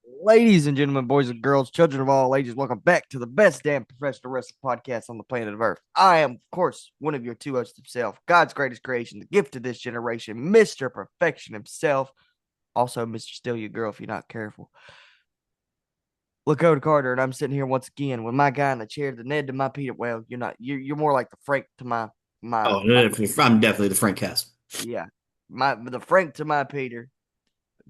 Ladies and gentlemen, boys and girls, children of all ages, welcome back to the best damn professional wrestling podcast on the planet of Earth. I am, of course, one of your two hosts himself, God's greatest creation, the gift of this generation, Mr. Perfection himself. Also, Mr. Steal Your Girl if you're not careful. Lakota Carter, and I'm sitting here once again with my guy in the chair, the Ned to my Peter. Well, you're not. You're more like the Frank to Oh, my I'm definitely the Frank Cast. yeah, my the Frank to my Peter.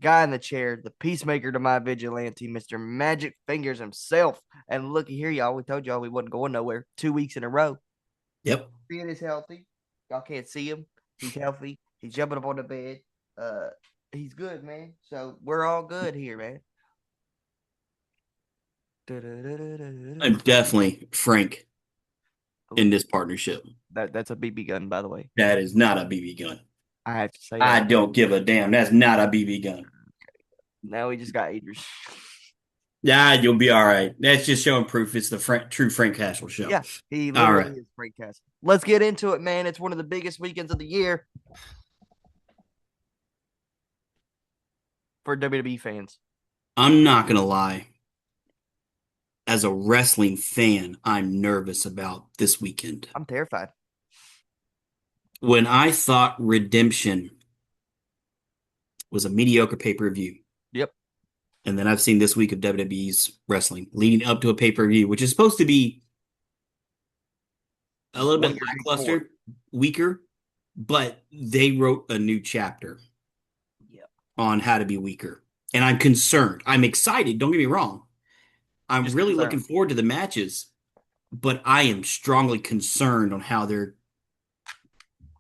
Guy in the chair, the peacemaker to my vigilante, Mr. Magic Fingers himself. And looky here, y'all. We told y'all we wasn't going nowhere 2 weeks in a row. Yep. Being is healthy. Y'all can't see him. He's healthy. He's jumping up on the bed. Uh, he's good, man. So we're all good here, man. I'm definitely Frank in Ooh, this partnership. that's a BB gun, by the way. That is not a BB gun. I have to say I that. don't give a damn. That's not a BB gun. Now we just got Idris. Yeah, you'll be all right. That's just showing proof it's the true Frank Castle show. Yeah, he All literally right. is Frank Castle. Let's get into it, man. It's one of the biggest weekends of the year for WWE fans. I'm not going to lie. As a wrestling fan, I'm nervous about this weekend. I'm terrified. When I thought Redemption was a mediocre pay-per-view, Yep. and then I've seen this week of WWE's wrestling leading up to a pay-per-view, which is supposed to be a little One bit of your big four. lackluster, weaker, but they wrote a new chapter Yep. on how to be weaker. And I'm concerned. I'm excited. Don't get me wrong. I'm Just really looking concerned. forward to the matches, but I am strongly concerned on how they're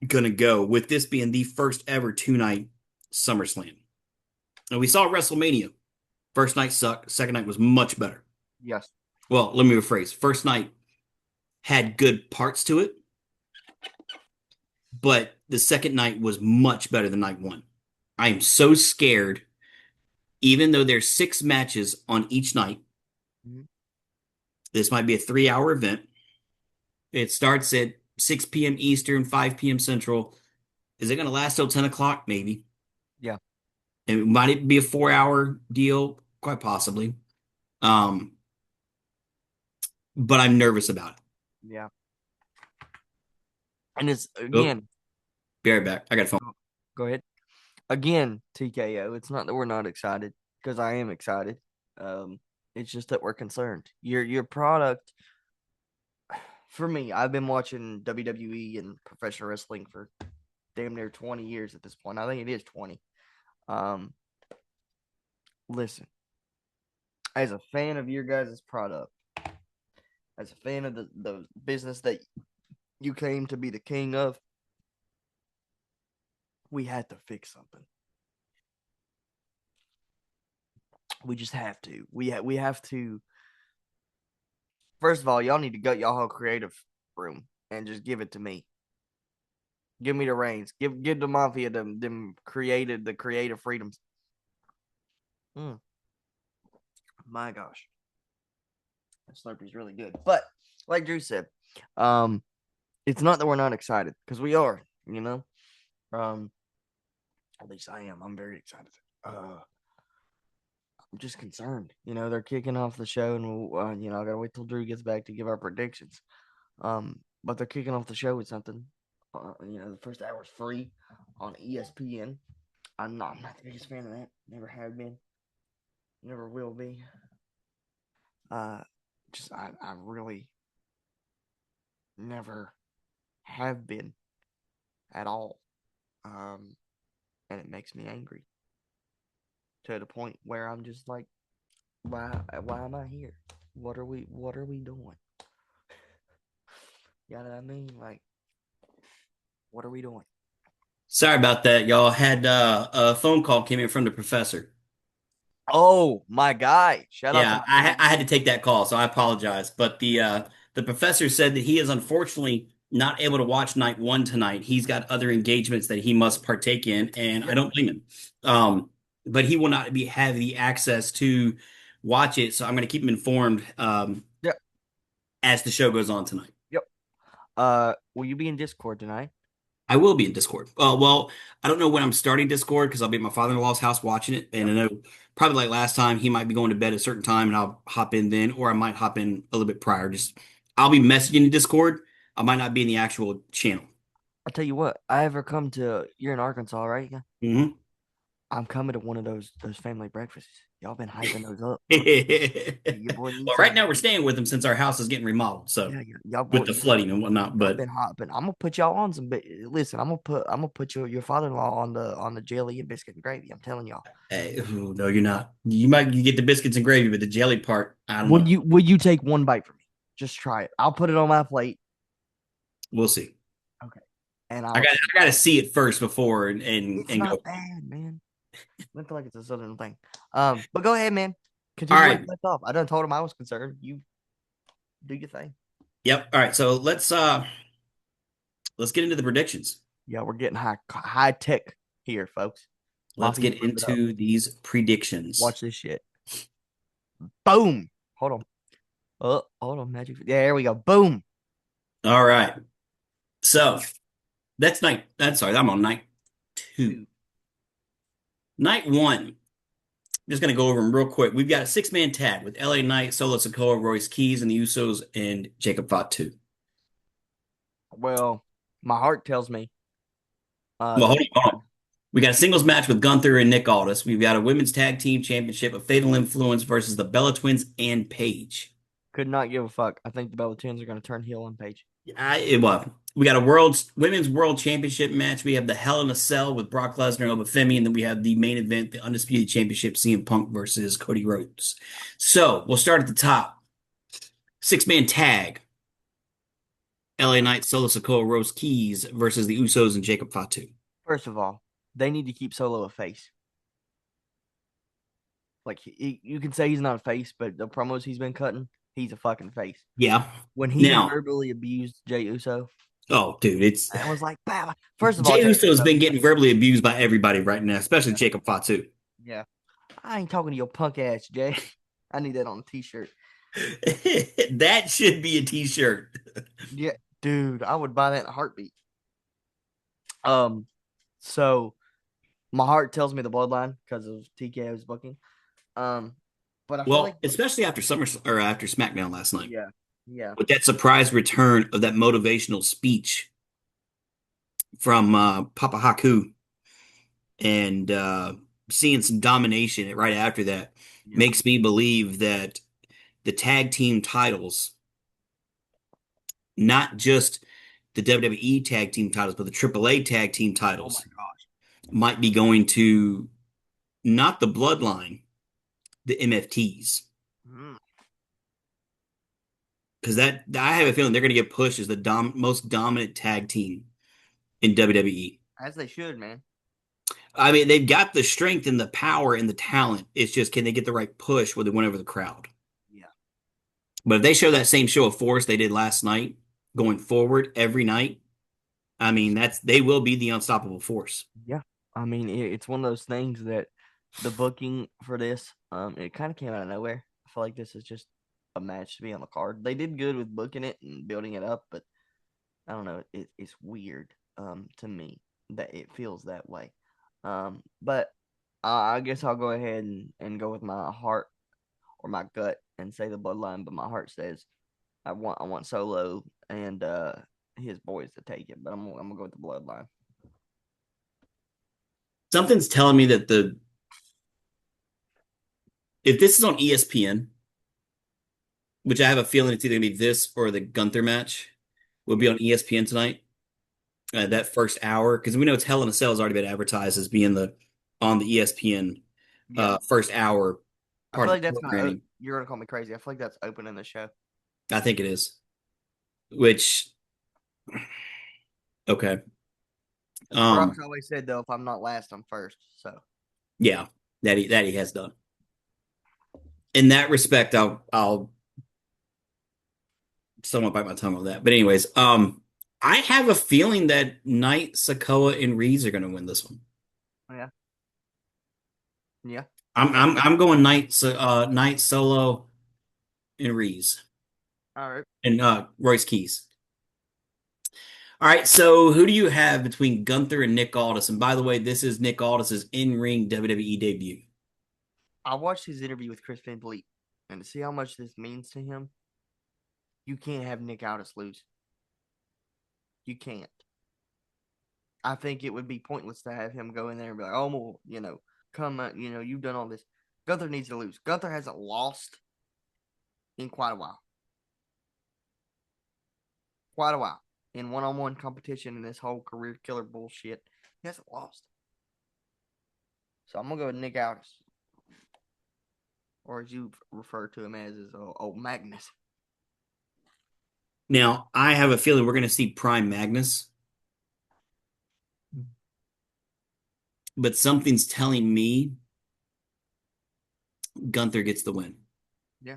going to go with this being the first ever two-night Summerslam. And we saw WrestleMania. First night sucked. Second night was much better. Yes. Well, let me rephrase. First night had good parts to it, but the second night was much better than night one. I am so scared, even though there's six matches on each night. Mhm. This might be a 3 hour event. It starts at 6 p.m. Eastern, 5 p.m. Central. Is it going to last till 10 o'clock? Maybe. Yeah. And might it be a 4 hour deal? Quite possibly. Um, but I'm nervous about it. Yeah. And it's Oh, again, be right back. I got a phone. go ahead. Again, TKO. It's not that we're not excited because I am excited. Um, it's just that we're concerned. Your product for me, I've been watching WWE and professional wrestling for damn near 20 years at this point. I think it is 20. Um, listen, as a fan of your guys' product, as a fan of the business that you came to be the king of, we had to fix something. We just have to. We have to. First of all, y'all need to gut y'all whole creative room and just give it to me. Give me the reins. Give the mafia them created the creative freedoms. Mm, my gosh, that Slurpee's really good. But like Drew said, um, it's not that we're not excited because we are. You know, um, at least I am. I'm very excited. I'm just concerned. They're kicking off the show, and I gotta wait till Drew gets back to give our predictions. But they're kicking off the show with something. The first hour is free on ESPN. I'm not the biggest fan of that. Never have been. Never will be. Uh, I really never have been at all. Um, and it makes me angry to the point where I'm just like, why am I here? What are we doing? You know what I mean? Like, what are we doing? Sorry about that, y'all. Had a phone call came in from the professor. Oh my guy! Shout out to Yeah, my I had to baby. take that call, so I apologize. But the professor said that he is unfortunately not able to watch night one tonight. He's got other engagements that he must partake in, and I Yep. don't blame him. But he will not be have the access to watch it, so I'm going to keep him informed Yep. as the show goes on tonight. Yep. Will you be in Discord tonight? I will be in Discord. Well, I don't know when I'm starting Discord because I'll be at my father-in-law's house watching it, and Yep. I know probably like last time he might be going to bed at a certain time, and I'll hop in then, or I might hop in a little bit prior. Just I'll be messaging in Discord. I might not be in the actual channel. I'll tell you what. I ever come to you're in Arkansas, right? Yeah. Hmm. I'm coming to one of those family breakfasts. Y'all been hyping those up. Your boy needs Well, right some. now we're staying with him since our house is getting remodeled, so Yeah, yeah. Y'all with boy, the flooding and whatnot. y'all But been hopping. I'm gonna put y'all on some. Listen, I'm gonna put your father-in-law on the jelly and biscuit and gravy. I'm telling y'all. hey, ooh, no, you're not. You get the biscuits and gravy, but the jelly part, I don't Would know. you take one bite from me? Just try it. I'll put it on my plate. We'll see. Okay. And I I'll. got I got to see it first before It's and go. not bad, man. I feel like it's a southern thing. But go ahead, man. All Continue where you right. left off. I done told him I was concerned. You do your thing. Yep. All right. So let's get into the predictions. Yeah, we're getting high tech here, folks. Let's Mafia, get move it up. into these predictions. Watch this shit. Boom. Hold on. Oh, hold on, magic. Yeah, there we go. Boom. All right. So that's night. That's sorry. I'm on night two. Two. Night one. I'm just gonna go over them real quick. We've got a six-man tag with LA Knight, Solo Sikoa, Royce Keys, and the Usos, and Jacob Fatu. Well, my heart tells me Well, the hold on. We got a singles match with Gunther and Nick Aldis. We've got a women's tag team championship of Fatal Influence versus the Bella Twins and Paige. could not give a fuck. I think the Bella Twins are going to turn heel on Page. Well, we got a women's world championship match. We have the Hell in a Cell with Brock Lesnar and Obafemi, and then we have the main event, the undisputed championship, CM Punk versus Cody Rhodes. So we'll start at the top. Six-man tag. LA Knight, Solo Sikoa, Rose Keys versus the Usos and Jacob Fatu. First of all, they need to keep Solo a face. Like you can say he's not a face, but the promos he's been cutting, he's a fucking face. Yeah. When he Now, verbally abused Jay Uso, oh, dude, it's I was like, "Bah." First of all, Jey Jay Uso has Uso, been getting verbally abused by everybody right now, especially yeah, Jacob Fatu. yeah, I ain't talking to your punk ass, Jay. I need that on a t-shirt. That should be a t-shirt. Yeah, dude, I would buy that in a heartbeat. Um, so my heart tells me the bloodline because of TKO's booking. Um, but I feel like, Well, especially after Summer or after SmackDown last night, yeah, yeah, with that surprise return of that motivational speech from Papa Haku and seeing some domination right after that yeah. makes me believe that the tag team titles, not just the WWE tag team titles, but the AAA tag team Oh my titles, gosh. might be going to not the Bloodline, the MFTs. Mm, Because that I have a feeling they're going to get pushed as the most dominant tag team in WWE. as they should, man. I mean, they've got the strength and the power and the talent. It's just can they get the right push where they win over the crowd? Yeah, But if they show that same show of force they did last night, going forward every night, I mean, that's they will be the unstoppable force. yeah. I mean, it's one of those things that the booking for this, it kind of came out of nowhere. I feel like this is just a match to be on the card. They did good with booking it and building it up, but I don't know. It's weird, to me that it feels that way. But I guess I'll go ahead and go with my heart or my gut and say the bloodline. But my heart says I want Solo and his boys to take it. But I'm gonna go with the bloodline. Something's telling me that the if this is on ESPN, which I have a feeling it's either gonna be this or the Gunther match, will be Yeah, on ESPN tonight. That first hour, because we know it's Hell in a Cell has already been advertised as being the on the ESPN yeah. first hour I part feel of like the that's gonna. programming. You're gonna call me crazy. I feel like that's opening the show. I think it is. Which okay. Brock's Um always said though, if I'm not last, I'm first. So yeah, that he has done. In that respect, I'll somewhat bite my tongue on that. But anyways, I have a feeling that Knight, Sokoa, and Reeves are gonna win this one. yeah, yeah. I I'm feel like I'm I'm going Knight Knight Solo and Reeves all right. and Royce Keys. All right, so who do you have between Gunther and Nick Aldis? And by the way, this is Nick Aldis's in-ring WWE debut. I watched his interview with Chris Van Vliet, and to see how much this means to him, you can't have Nick Aldis lose. You can't. I think it would be pointless to have him go in there and be like, "Oh, well, come, you've done all this." Gunther needs to lose. Gunther hasn't lost in quite a while. Quite a while in one-on-one competition in this whole career killer bullshit. He hasn't lost. So I'm gonna go with Nick Aldis, or as you refer to him as old Magnus. Now, I have a feeling we're going to see Prime Magnus, but something's telling me Gunther gets the win. Yeah.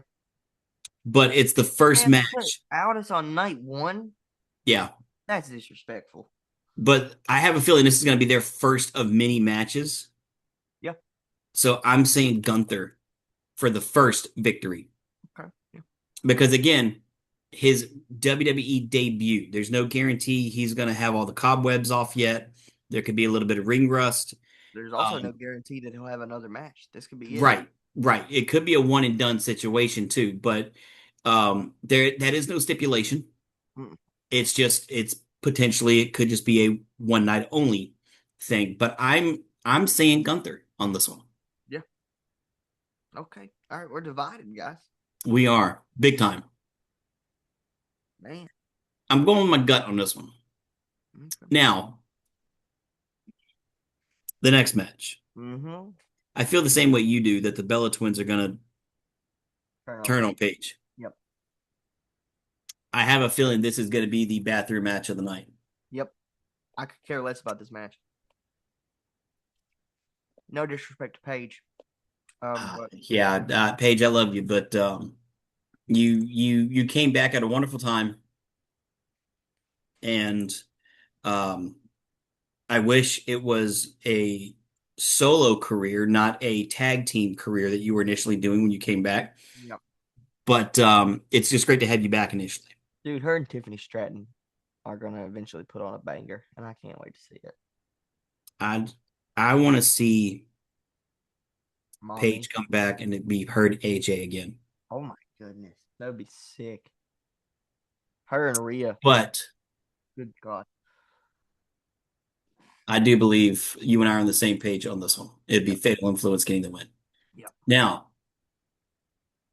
But it's the first Man, to put match. Aldis on night one, Yeah. that's disrespectful. But I have a feeling this is going to be their first of many matches. Yeah. So I'm saying Gunther for the first victory. Okay. Yeah. Because again, his WWE debut, there's no guarantee he's going to have all the cobwebs off yet. There could be a little bit of ring rust. There's also no Um, guarantee that he'll have another match. This could be it. right, right. It could be a one and done situation too, but there that is no stipulation. Mm. It's potentially it could just be a one night only thing. But I'm saying Gunther on this one. Yeah. Okay. All right. We're divided, guys. We are big time. Man. I'm going with my gut on this one. Okay. Now, the next match. Mm-hmm. I feel the same way you do that the Bella twins are gonna Turn on turn page. on Paige. Yep. I have a feeling this is gonna be the bathroom match of the night. Yep. I could care less about this match. No disrespect to Paige. But Yeah, Paige, I love you, but you came back at a wonderful time, and um, I wish it was a solo career, not a tag team career that you were initially doing when you came back. yep. But it's just great to have you back initially. Dude, her and Tiffany Stratton are gonna eventually put on a banger, and I can't wait to see it. I I want to see Mommy. Paige come back and it be her and AJ again. Oh my goodness. That would be sick. Her and Rhea. But Good God. I do believe you and I are on the same page on this one. It'd be Yep. Fatal Influence getting the win. Yep. Now,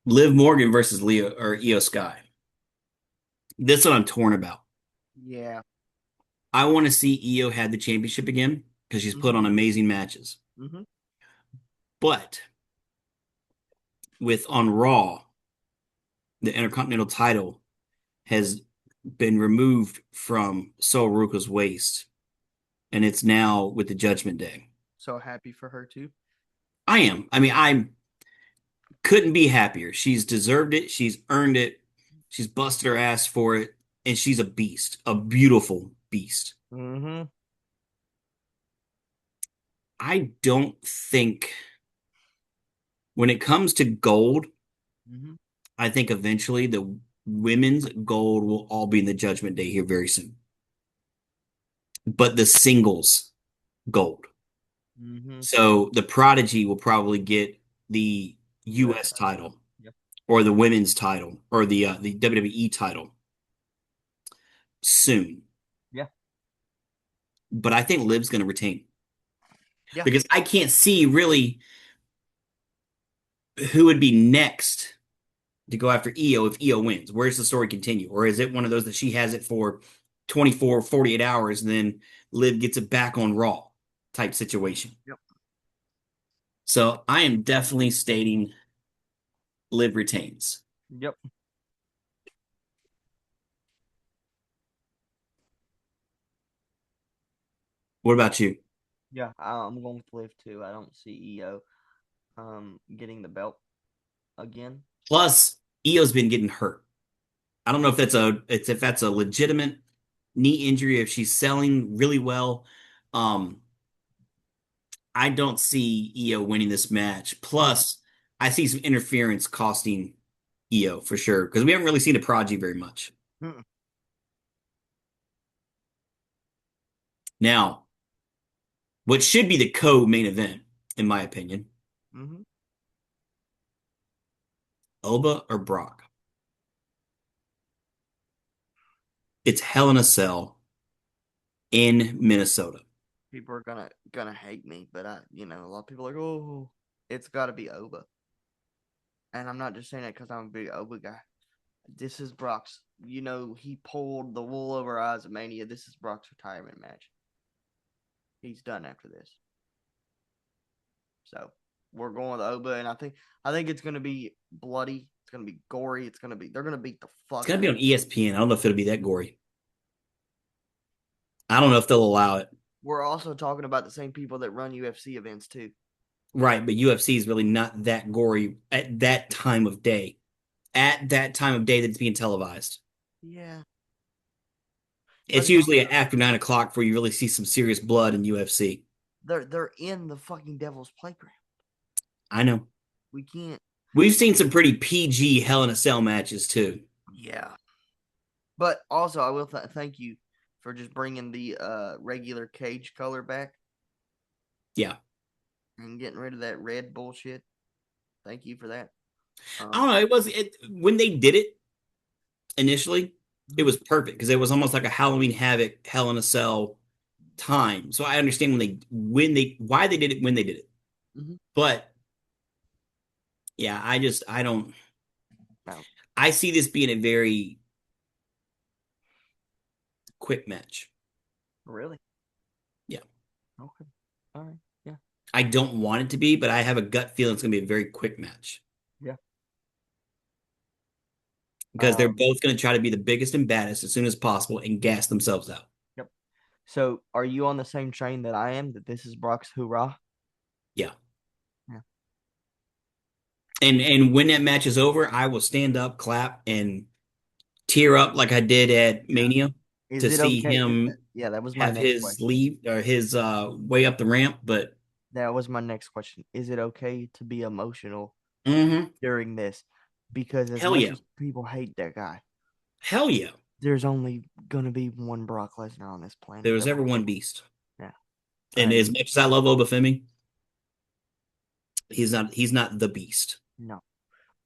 Liv Morgan versus Leo or Io Sky. This one I'm torn about. Yeah. I want to see Io had the championship again because she's put Mm-hmm. on amazing matches. Mm-hmm. But with on Raw, the Intercontinental title has been removed from Sol Ruka's waist, and it's now with the Judgment Day. So happy for her too. I am. I mean, I couldn't be happier. She's deserved it. She's earned it. She's busted her ass for it, and she's a beast, a beautiful beast. Mm-hmm. I don't think when it comes to gold, Mm-hmm. I think eventually the women's gold will all be in the Judgment Day here very soon. But the singles gold. Mm-hmm. So the Prodigy will probably get the US US title. title Yep. or the women's title or the WWE title soon. Yeah. But I think Liv's going to retain Yeah. because I can't see really who would be next to go after Io if Io wins. Where's the story continue? Or is it one of those that she has it for 24, 48 hours and then Liv gets it back on Raw type situation? Yep. So I am definitely stating Liv retains. Yep. What about you? Yeah. I'm going with Liv too. I don't see EO getting the belt again. Plus, Io's been getting hurt. I don't know if that's a legitimate knee injury, if she's selling really well. Um, I don't see Io winning this match. Mm. Plus, I see some interference costing Io for sure because we haven't really seen a Prodigy very much. Mm. Now, what should be the co-main event, in my opinion, Hmm. Oba or Brock? It's Hell in a Cell in Minnesota. People are gonna hate me, but a lot of people are like, oh, it's got to be Oba, and I'm not just saying that because I'm a big Oba guy. This is Brock's. He pulled the wool over our eyes of Mania. This is Brock's retirement match. He's done after this. So we're going with Oba, and I think it's gonna be bloody. It's gonna be gory. They're gonna beat the It's fuck gonna out be of on him. ESPN. I don't know if it'll be that gory. I don't know if they'll allow it. We're also talking about the same people that run UFC events too. Right, but UFC is really not that gory at that time of day. At that time of day that it's being televised. Yeah, but It's it's usually also after 9 o'clock where you really see some serious blood in UFC. they're in the fucking Devil's Playground. I know. We can't. We've seen some pretty PG Hell in a Cell matches too. Yeah, but also I will thank you for just bringing the regular cage color back Yeah. and getting rid of that red bullshit. Thank you for that. I don't know. When they did it initially, it Mhm, was perfect because it was almost like a Halloween Havoc Hell in a Cell time. So I understand when they why they did it when they did it. mhm. But yeah, I don't No, I see this being a very quick match. really. Yeah. Okay. All right. Yeah. I don't want it to be, but I have a gut feeling it's going to be a very quick match Yeah. because they're Um. both going to try to be the biggest and baddest as soon as possible and gas themselves out. Yep. So, are you on the same train that I am? That this is Brock's hoorah? Yeah. Yeah. And when that match is over, I will stand up, clap, and tear up like I did at Yeah. Mania to Is it see okay? him Yeah, that was my have next his question. leave or his way up the ramp. But That was my next question. Is it okay to be emotional mhm, during this? Because as hell much yeah, as people hate that guy, hell yeah. there's only gonna be one Brock Lesnar on this planet. There was There ever will one be. beast, Yeah. and as And much as I love Obafemi, he's not the beast. no,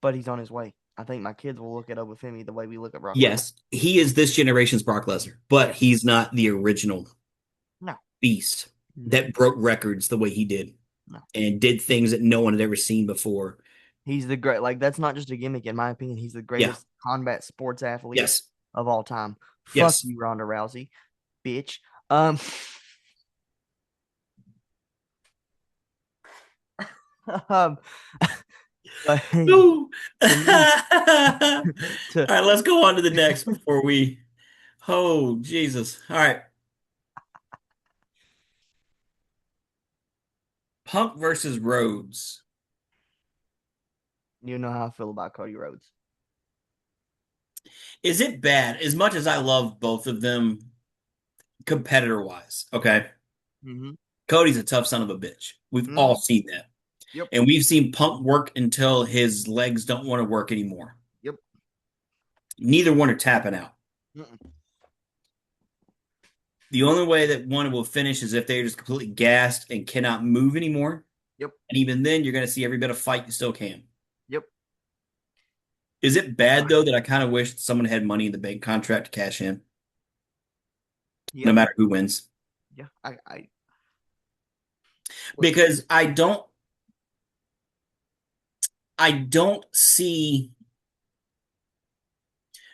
but he's on his way. I think my kids will look at Obafemi the way we look at Brock Lesnar. Yes, he is this generation's Brock Lesnar, but Yes. he's not the original No. beast No. that broke records the way he did No. and did things that no one had ever seen before. He's the great. Like that's not just a gimmick, in my opinion. He's the Yeah. greatest combat sports athlete Yes. of all time. Fuck Yes. you, Ronda Rousey, bitch. Um, um but hey, Ooh. All to me, to right, let's go on to the next before we. Oh, Jesus. All right. Punk versus Rhodes. you know how I feel about Cody Rhodes. Is it bad? As much as I love both of them competitor wise, okay? Mm-hmm. Cody's a tough son of a bitch. We've all Mm-hmm. seen that. Yep. And we've seen Punk work until his legs don't want to work anymore. Yep. Neither one are tapping out. Mm-mm. The only way that one will finish is if they're just completely gassed and cannot move anymore. Yep. And even then, you're going to see every bit of fight you still can. Yep. Is it bad, though, that I kind of wish someone had money in the bank contract to cash in, no Yeah. matter who wins? Yeah. I what Because I don't see,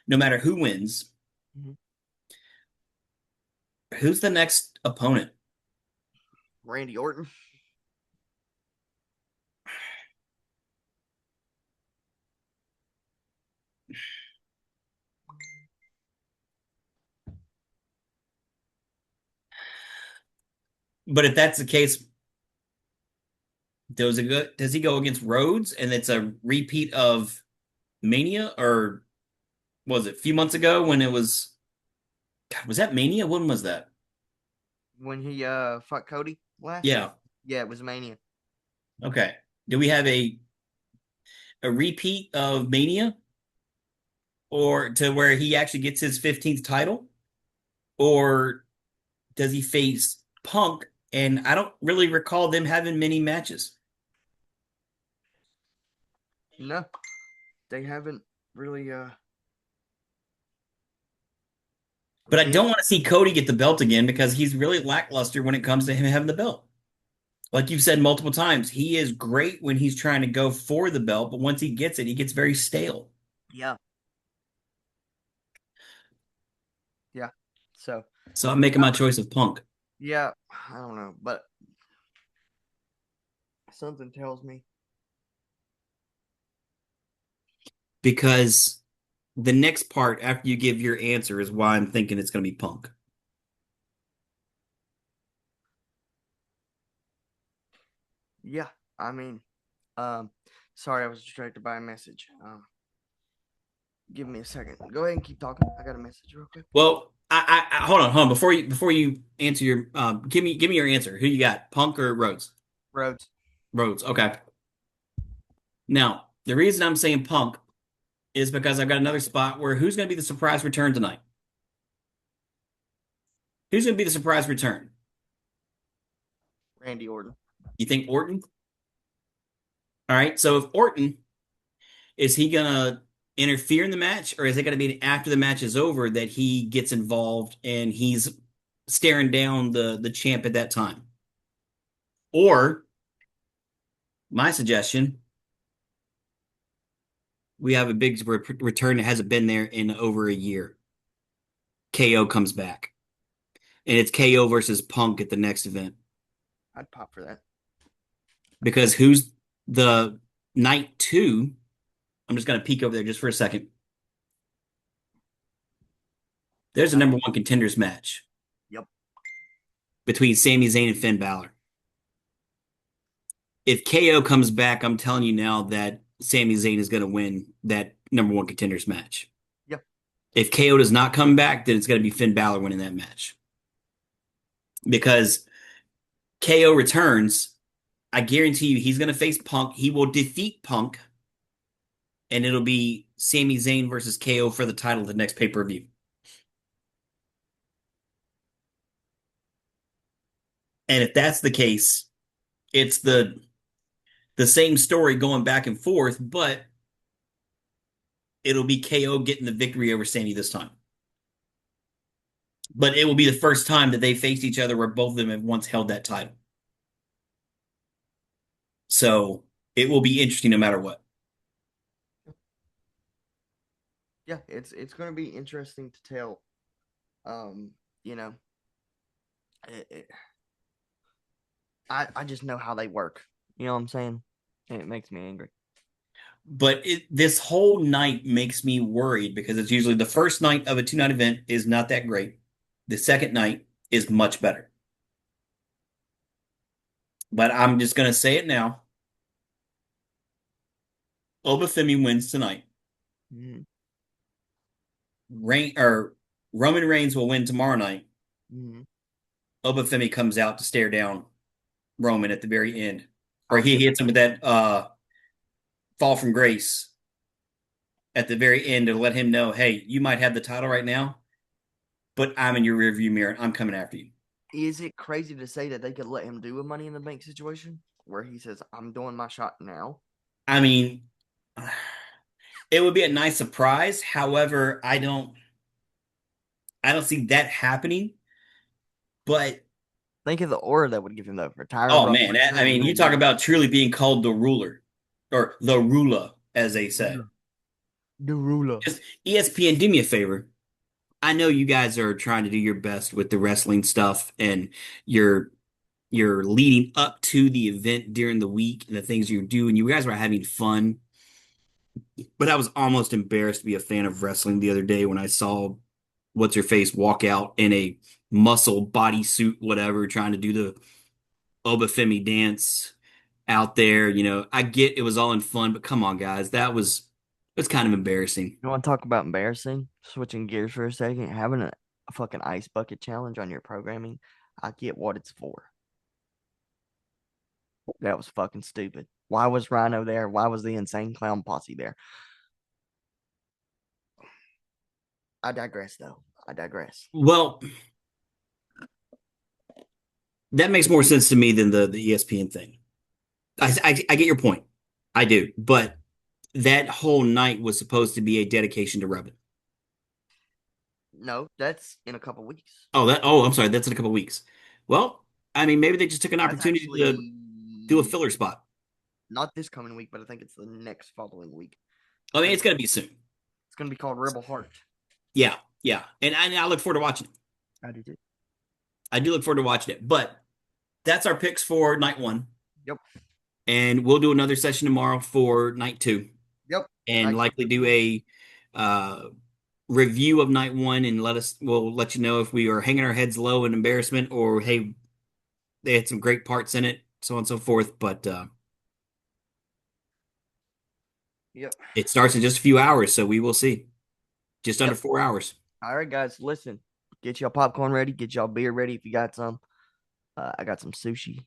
no matter who wins, mhm. who's the next opponent? Randy Orton. But if that's the case, does he go against Rhodes and it's a repeat of Mania, or was it a few months ago when it was? God, was that Mania? When was that? When he fought Cody last? Yeah. Yeah, it was Mania. Okay. Do we have a repeat of Mania, or to where he actually gets his 15th title, or does he face Punk? And I don't really recall them having many matches. No, they haven't really But I don't been. want to see Cody get the belt again because he's really lackluster when it comes to him having the belt. Like you've said multiple times, he is great when he's trying to go for the belt, but once he gets it, he gets very stale. Yeah, yeah. So So I'm making my choice of Punk yeah, I don't know, but something tells me. because the next part after you give your answer is why I'm thinking it's going to be Punk. Yeah, I mean, um, sorry, I was distracted by a message. Give me a second. Go ahead and keep talking. I got a message real quick. Well, hold on before you answer your give me your answer. Who you got, Punk or Rhodes? Rhodes. Rhodes. Okay. Now the reason I'm saying Punk is because I've got another spot where who's going to be the surprise return tonight? Who's going to be the surprise return? Randy Orton. You think Orton? All right. So if Orton is he going to interfere in the match, or is it going to be after the match is over that he gets involved and he's staring down the champ at that time? Or my suggestion, we have a big return that hasn't been there in over a year. KO comes back, and it's KO versus Punk at the next event. I'd pop for that. Because who's the night two? I'm just going to peek over there just for a second. There's a Night. number one contenders match Yep. between Sami Zayn and Finn Balor. If KO comes back, I'm telling you now that Sami Zayn is going to win that number one contenders match. Yep. If KO does not come back, then it's going to be Finn Balor winning that match. Because KO returns, I guarantee you he's going to face Punk. He will defeat Punk, and it'll be Sami Zayn versus KO for the title of the next pay per view. And if that's the case, it's the same story going back and forth, but it'll be KO getting the victory over Sami this time. But it will be the first time that they faced each other where both of them have once held that title. So it will be interesting no matter what. Yeah, it's going to be interesting to tell. Um, you know, it, it, I just know how they work. You know what I'm saying? And it makes me angry. But this whole night makes me worried because it's usually the first night of a two-night event is not that great. The second night is much better. But I'm just going to say it now. Obafemi wins tonight. Mm-hmm. Roman Reigns will win tomorrow night. Mm-hmm. Obafemi comes out to stare down Roman at the very end, or I'll he give hits him with that fall from grace at the very end to let him know, hey, you might have the title right now, but I'm in your rearview mirror. I'm coming after you. Is it crazy to say that they could let him do a Money in the Bank situation where he says, "I'm doing my shot now"? I mean, it would be a nice surprise. However, I don't see that happening. But Think of the aura that would give him though. Retiring oh Roman, man, I returning mean, you talk Roman. about truly being called the ruler or the ruler, as they say. The ruler. Just ESPN, do me a favor. I know you guys are trying to do your best with the wrestling stuff and you're you're leading up to the event during the week and the things you do, and you guys were having fun. But I was almost embarrassed to be a fan of wrestling the other day when I saw what's her face walk out in a muscle bodysuit, whatever, trying to do the Obafemi dance out there. I get it was all in fun, but come on, guys, it's kind of embarrassing. You want to talk about embarrassing? Switching gears for a second, having a fucking ice bucket challenge on your programming. I get what it's for. That was fucking stupid. Why was Rhino there? Why was the insane clown posse there? I digress, though. I digress. Well, That makes more sense to me than the ESPN thing. I get your point. I do. But that whole night was supposed to be a dedication to Revan. No, that's in a couple weeks. I'm sorry, that's in a couple weeks. Well, I mean, maybe they just took an That's opportunity to actually do a filler spot. not this coming week, but I think it's the next following week. I mean, And it's gonna be soon. it's going to be called Rebel Heart. Yeah, yeah. And I look forward to watching it. I do too. I do look forward to watching it. But that's our picks for night one. Yep. And we'll do another session tomorrow for night two. Yep. And Night two likely should be do fun. a review of night one and we'll let you know if we are hanging our heads low in embarrassment or hey, they had some great parts in it, so on and so forth. But Yep. it starts in just a few hours, so we will see. Just under Yep. 4 hours. All right, guys, listen. Get y'all popcorn ready. Get y'all beer ready if you got some. I got some sushi,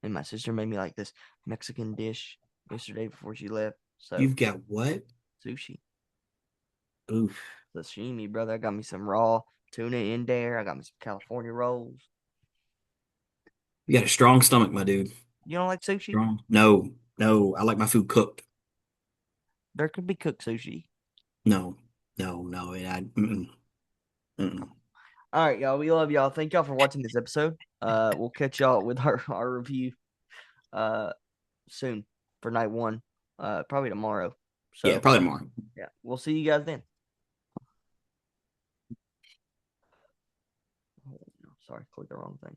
and my sister made me like this Mexican dish yesterday before she left. So You've got what? sushi, Oof. sashimi, brother. I got me some raw tuna in there. I got me some California rolls. You got a strong stomach, my dude. You don't like sushi? Strong. No, no. I like my food cooked. There could be cooked sushi. No, no, no. Mm-mm, mm-mm. All right, y'all. We love y'all. Thank y'all for watching this episode. We'll catch y'all with our review uh soon for night one. Probably tomorrow. Yeah, So probably tomorrow. yeah, we'll see you guys then. Oh, no, sorry, clicked the wrong thing.